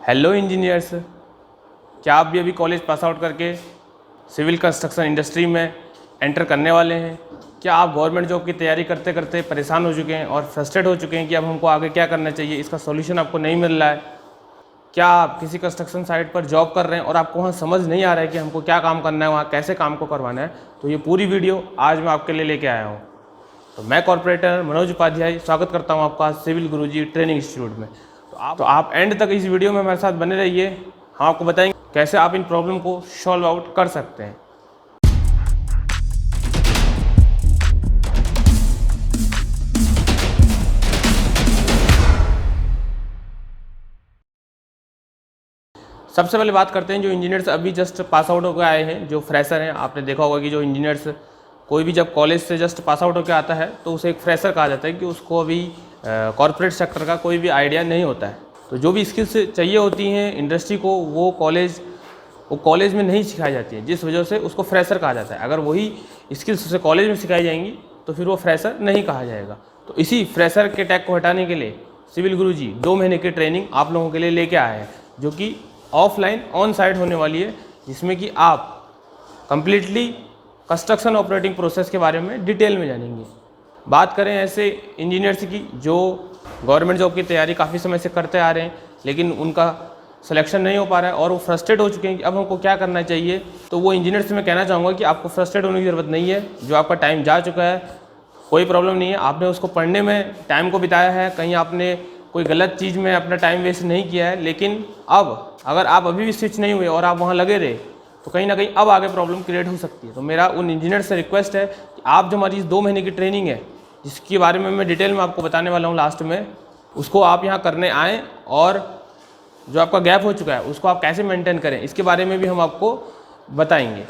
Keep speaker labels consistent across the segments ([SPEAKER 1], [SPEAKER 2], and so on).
[SPEAKER 1] Hello engineers, क्या आप भी अभी कॉलेज पास आउट करके सिविल कंस्ट्रक्शन इंडस्ट्री में एंटर करने वाले हैं? क्या आप गवर्नमेंट जॉब की तैयारी करते करते परेशान हो चुके हैं और फ्रस्ट्रेट हो चुके हैं कि अब हमको आगे क्या करना चाहिए, इसका सॉल्यूशन आपको नहीं मिल रहा है? क्या आप किसी कंस्ट्रक्शन साइट पर जॉब कर रहे हैं और आपको वहाँ समझ नहीं आ रहा है कि हमको क्या काम करना है, वहाँ कैसे काम को करवाना है? तो ये पूरी वीडियो आज मैं आपके लिए लेके आया हूँ। तो मैं कॉर्पोरेटर मनोज उपाध्याय स्वागत करता हूँ आपका सिविल गुरुजी ट्रेनिंग इंस्टीट्यूट में। तो आप एंड तक इस वीडियो में हमारे साथ बने रहिए। हम आपको बताएंगे कैसे आप इन प्रॉब्लम को सॉल्व आउट कर सकते हैं। सबसे पहले बात करते हैं जो इंजीनियर्स अभी जस्ट पास आउट होकर आए हैं, जो फ्रेशर हैं। आपने देखा होगा कि जो इंजीनियर्स कोई भी जब कॉलेज से जस्ट पास आउट होकर आता है तो उसे एक फ्रेशर कहा जाता है कि उसको अभी कॉर्पोरेट सेक्टर का कोई भी आइडिया नहीं होता है। तो जो भी स्किल्स चाहिए होती हैं इंडस्ट्री को वो कॉलेज में नहीं सिखाई जाती है, जिस वजह से उसको फ्रेशर कहा जाता है। अगर वही स्किल्स उसे कॉलेज में सिखाई जाएंगी तो फिर वो फ्रेशर नहीं कहा जाएगा। तो इसी फ्रेशर के टैग को हटाने के लिए सिविल गुरुजी 2 महीने की ट्रेनिंग आप लोगों के लिए लेके आए हैं, जो कि ऑफलाइन ऑन साइट होने वाली है, जिसमें कि आप कंप्लीटली कंस्ट्रक्शन ऑपरेटिंग प्रोसेस के बारे में डिटेल में जानेंगे। बात करें ऐसे इंजीनियर्स की जो गवर्नमेंट जॉब की तैयारी काफ़ी समय से करते आ रहे हैं लेकिन उनका सिलेक्शन नहीं हो पा रहा है और वो फ्रस्ट्रेट हो चुके हैं कि अब हमको क्या करना चाहिए, तो वो इंजीनियर्स से मैं कहना चाहूँगा कि आपको फ्रस्ट्रेट होने की ज़रूरत नहीं है। जो आपका टाइम जा चुका है कोई प्रॉब्लम नहीं है, आपने उसको पढ़ने में टाइम को बिताया है, कहीं आपने कोई गलत चीज़ में अपना टाइम वेस्ट नहीं किया है। लेकिन अब अगर आप अभी भी स्विच नहीं हुए और आप वहाँ लगे रहे तो कहीं ना कहीं अब आगे प्रॉब्लम क्रिएट हो सकती है। तो मेरा उन इंजीनियर से रिक्वेस्ट है कि आप जो हमारी इस 2 महीने की ट्रेनिंग है, जिसके बारे में मैं डिटेल में आपको बताने वाला हूँ लास्ट में, उसको आप यहाँ करने आएँ और जो आपका गैप हो चुका है उसको आप कैसे मेंटेन करें इसके बारे में भी हम आपको बताएंगे।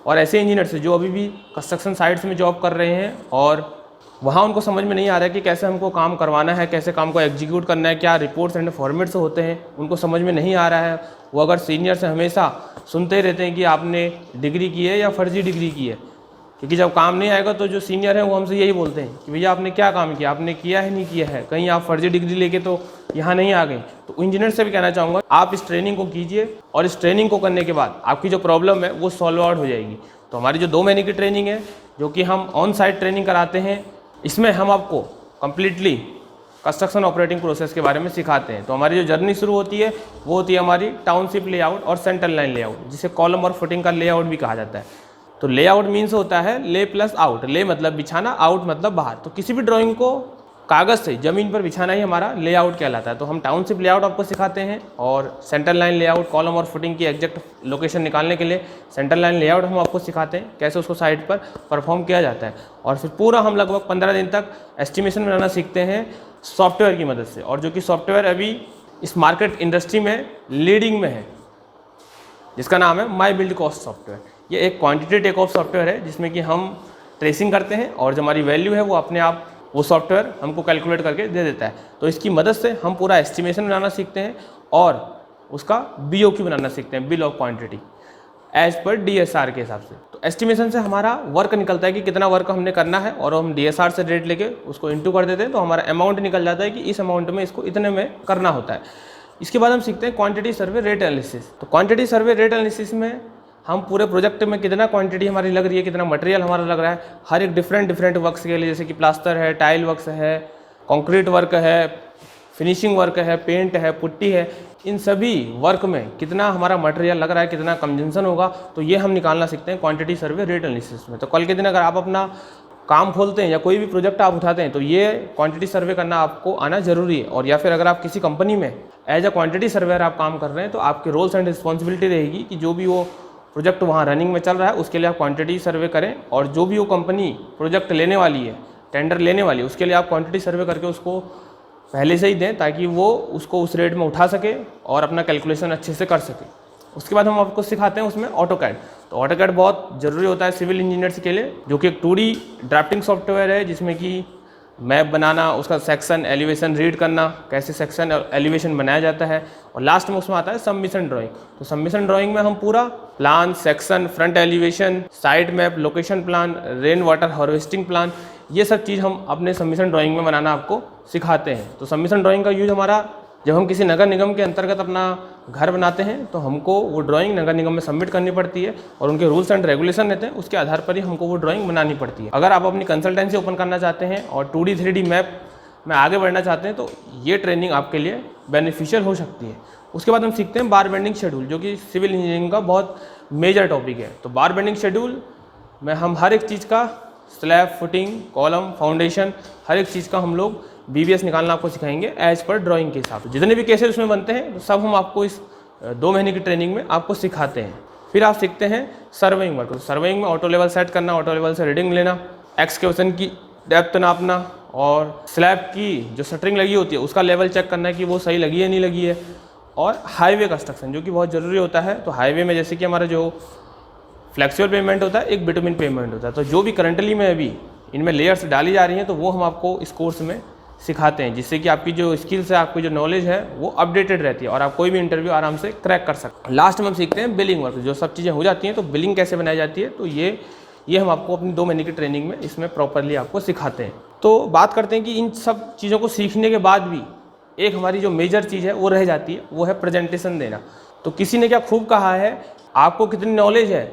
[SPEAKER 1] और ऐसे इंजीनियर्स जो अभी भी कंस्ट्रक्शन साइट्स में जॉब कर रहे हैं और वहाँ उनको समझ में नहीं आ रहा है कि कैसे हमको काम करवाना है, कैसे काम को एग्जीक्यूट करना है, क्या रिपोर्ट्स एंड फॉर्मेट्स होते हैं, उनको समझ में नहीं आ रहा है। वो अगर सीनियर से हमेशा सुनते रहते हैं कि आपने डिग्री की है या फर्जी डिग्री की है, क्योंकि जब काम नहीं आएगा तो जो सीनियर हैं वो हमसे यही बोलते हैं कि भैया आपने क्या काम किया, आपने किया है नहीं किया है, कहीं आप फर्जी डिग्री लेके तो यहाँ नहीं आ गए। तो इंजीनियर से भी कहना चाहूँगा आप इस ट्रेनिंग को कीजिए और इस ट्रेनिंग को करने के बाद आपकी जो प्रॉब्लम है वो सॉल्व आउट हो जाएगी। तो हमारी जो 2 महीने की ट्रेनिंग है, जो कि हम ऑन साइट ट्रेनिंग कराते हैं, इसमें हम आपको कंप्लीटली कंस्ट्रक्शन ऑपरेटिंग प्रोसेस के बारे में सिखाते हैं। तो हमारी जो जर्नी शुरू होती है वो होती है हमारी टाउनशिप लेआउट और सेंट्रल लाइन लेआउट, जिसे कॉलम और फुटिंग का लेआउट भी कहा जाता है। तो लेआउट मीन्स होता है ले प्लस आउट। ले मतलब बिछाना, आउट मतलब बाहर। तो किसी भी ड्राइंग को कागज़ से ज़मीन पर बिछाना ही हमारा लेआउट कहलाता है। तो हम टाउनशिप लेआउट आपको सिखाते हैं और सेंट्रल लाइन लेआउट, कॉलम और फुटिंग की एग्जैक्ट लोकेशन निकालने के लिए सेंट्रल लाइन लेआउट हम आपको सिखाते हैं, कैसे उसको साइट पर परफॉर्म किया जाता है। और फिर पूरा हम लगभग 15 दिन तक एस्टिमेशन बनाना सीखते हैं सॉफ्टवेयर की मदद से, और जो कि सॉफ्टवेयर अभी इस मार्केट इंडस्ट्री में लीडिंग में है, जिसका नाम है माई बिल्ड कॉस्ट सॉफ्टवेयर। ये एक क्वांटिटी टेक ऑफ सॉफ्टवेयर है जिसमें कि हम ट्रेसिंग करते हैं और जो हमारी वैल्यू है वो अपने आप वो सॉफ्टवेयर हमको कैलकुलेट करके दे देता है। तो इसकी मदद से हम पूरा एस्टिमेशन बनाना सीखते हैं और उसका BOQ बनाना सीखते हैं, bill of quantity, as per DSR के हिसाब से। तो एस्टिमेशन से हमारा वर्क निकलता है कि कितना वर्क हमने करना है और हम DSR से रेट लेके उसको इंटू कर देते हैं, तो हमारा अमाउंट निकल जाता है कि इस अमाउंट में इसको इतने में करना होता है। इसके बाद हम सीखते हैं क्वांटिटी सर्वे रेट एनालिसिस। तो क्वांटिटी सर्वे रेट एनालिसिस में हम पूरे प्रोजेक्ट में कितना क्वांटिटी हमारी लग रही है, कितना मटेरियल हमारा लग रहा है, हर एक डिफरेंट वर्क्स के लिए, जैसे कि प्लास्टर है, टाइल वर्क्स है, कंक्रीट वर्क है, फिनिशिंग वर्क है, पेंट है, पुट्टी है, इन सभी वर्क में कितना हमारा मटेरियल लग रहा है, कितना कंजम्पशन होगा, तो ये हम निकालना सीखते हैं क्वांटिटी सर्वे रेट एनालिसिस में। तो कल के दिन अगर आप अपना काम खोलते हैं या कोई भी प्रोजेक्ट आप उठाते हैं तो ये क्वांटिटी सर्वे करना आपको आना जरूरी है। और या फिर अगर आप किसी कंपनी में एज अ क्वांटिटी सर्वेयर आप काम कर रहे हैं तो आपके रोल्स एंड रिस्पॉन्सिबिलिटी रहेगी कि जो भी वो प्रोजेक्ट वहाँ रनिंग में चल रहा है उसके लिए आप क्वांटिटी सर्वे करें, और जो भी वो कंपनी प्रोजेक्ट लेने वाली है, टेंडर लेने वाली है, उसके लिए आप क्वांटिटी सर्वे करके उसको पहले से ही दें ताकि वो उसको उस रेट में उठा सके और अपना कैलकुलेशन अच्छे से कर सके। उसके बाद हम आपको सिखाते हैं उसमें ऑटोकैड। तो ऑटोकैड बहुत ज़रूरी होता है सिविल इंजीनियर्स के लिए, जो कि एक 2D ड्राफ्टिंग सॉफ्टवेयर है जिसमें कि मैप बनाना, उसका सेक्शन एलिवेशन रीड करना, कैसे सेक्शन एलिवेशन बनाया जाता है, और लास्ट में उसमें आता है सबमिशन ड्राइंग। तो सबमिशन ड्राइंग में हम पूरा plan, section, front elevation, site map, location plan, rain water harvesting plan, ये सब चीज़ हम अपने सबमिशन ड्राइंग में बनाना आपको सिखाते हैं। तो सबमिशन ड्राइंग का यूज हमारा जब हम किसी नगर निगम के अंतर्गत अपना घर बनाते हैं तो हमको वो ड्राइंग नगर निगम में सबमिट करनी पड़ती है और उनके रूल्स एंड रेगुलेशन रहते हैं, उसके आधार पर ही हमको वो ड्राइंग बनानी पड़ती है। अगर आप अपनी कंसल्टेंसी ओपन करना चाहते हैं और 2D 3D मैप में आगे बढ़ना चाहते हैं तो ये ट्रेनिंग आपके लिए बेनिफिशियल हो सकती है। उसके बाद हम सीखते हैं बार बेंडिंग शेड्यूल, जो कि सिविल इंजीनियरिंग का बहुत मेजर टॉपिक है। तो बार बेंडिंग शेड्यूल में हम हर एक चीज़ का स्लैब, फुटिंग, कॉलम, फाउंडेशन, हर एक चीज़ का हम लोग BBS निकालना आपको सिखाएंगे एज पर ड्राइंग के हिसाब से। जितने भी केसेस उसमें बनते हैं तो सब हम आपको इस 2 महीने की ट्रेनिंग में आपको सिखाते हैं। फिर आप सीखते हैं सर्वेइंग वर्क। तो सर्वेइंग में ऑटो लेवल सेट करना, ऑटो लेवल से रीडिंग लेना, एक्सकेवेशन की डेप्थ नापना और स्लैब की जो शटरिंग लगी होती है उसका लेवल चेक करना है कि वो सही लगी है नहीं लगी है। और हाईवे कंस्ट्रक्शन जो कि बहुत ज़रूरी होता है। तो हाईवे में जैसे कि हमारा जो फ्लेक्सिबल पेमेंट होता है, एक बिटुमिन पेमेंट होता है। तो जो भी करंटली में अभी इनमें लेयर्स डाली जा रही हैं तो वो हम आपको इस कोर्स में सिखाते हैं, जिससे कि आपकी जो स्किल्स है, आपकी जो नॉलेज है वो अपडेटेड रहती है और आप कोई भी इंटरव्यू आराम से क्रैक कर सकते हैं। लास्ट में हम सीखते हैं बिलिंग वर्क। जो सब चीज़ें हो जाती हैं तो बिलिंग कैसे बनाई जाती है, तो ये हम आपको अपनी 2 महीने की ट्रेनिंग में इसमें प्रॉपरली आपको सिखाते हैं। तो बात करते हैं कि इन सब चीज़ों को सीखने के बाद भी एक हमारी जो मेजर चीज़ है वो रह जाती है, वो है प्रेजेंटेशन देना। तो किसी ने क्या खूब कहा है, आपको कितनी नॉलेज है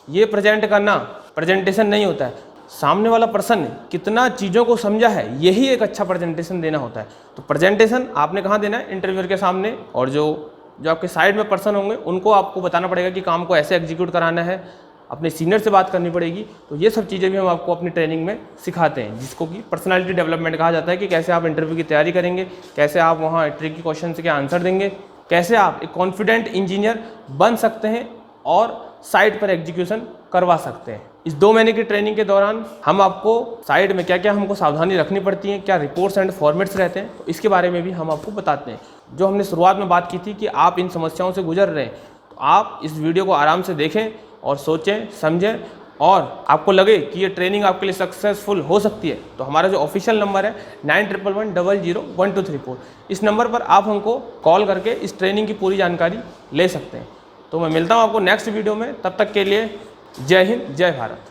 [SPEAKER 1] ये प्रेजेंट करना प्रेजेंटेशन नहीं होता है, सामने वाला पर्सन कितना चीज़ों को समझा है यही एक अच्छा प्रेजेंटेशन देना होता है। तो प्रेजेंटेशन आपने कहाँ देना है, इंटरव्यूअर के सामने, और जो आपके साइड में पर्सन होंगे उनको आपको बताना पड़ेगा कि काम को ऐसे एग्जीक्यूट कराना है, अपने सीनियर से बात करनी पड़ेगी। तो ये सब चीज़ें भी हम आपको अपनी ट्रेनिंग में सिखाते हैं, जिसको कि पर्सनालिटी डेवलपमेंट कहा जाता है, कि कैसे आप इंटरव्यू की तैयारी करेंगे, कैसे आप वहाँ ट्रिकी क्वेश्चन के आंसर देंगे, कैसे आप एक कॉन्फिडेंट इंजीनियर बन सकते हैं और साइट पर एग्जीक्यूशन करवा सकते हैं। इस 2 महीने की ट्रेनिंग के दौरान हम आपको साइट में क्या क्या हमको सावधानी रखनी पड़ती है, क्या रिपोर्ट्स एंड फॉर्मेट्स रहते हैं, तो इसके बारे में भी हम आपको बताते हैं। जो हमने शुरुआत में बात की थी कि आप इन समस्याओं से गुजर रहे हैं, तो आप इस वीडियो को आराम से देखें और सोचें, समझें, और आपको लगे कि ये ट्रेनिंग आपके लिए सक्सेसफुल हो सकती है, तो हमारा जो ऑफिशियल नंबर है 9111001234, इस नंबर पर आप हमको कॉल करके इस ट्रेनिंग की पूरी जानकारी ले सकते हैं। तो मैं मिलता हूँ आपको नेक्स्ट वीडियो में, तब तक के लिए जय हिंद, जय भारत।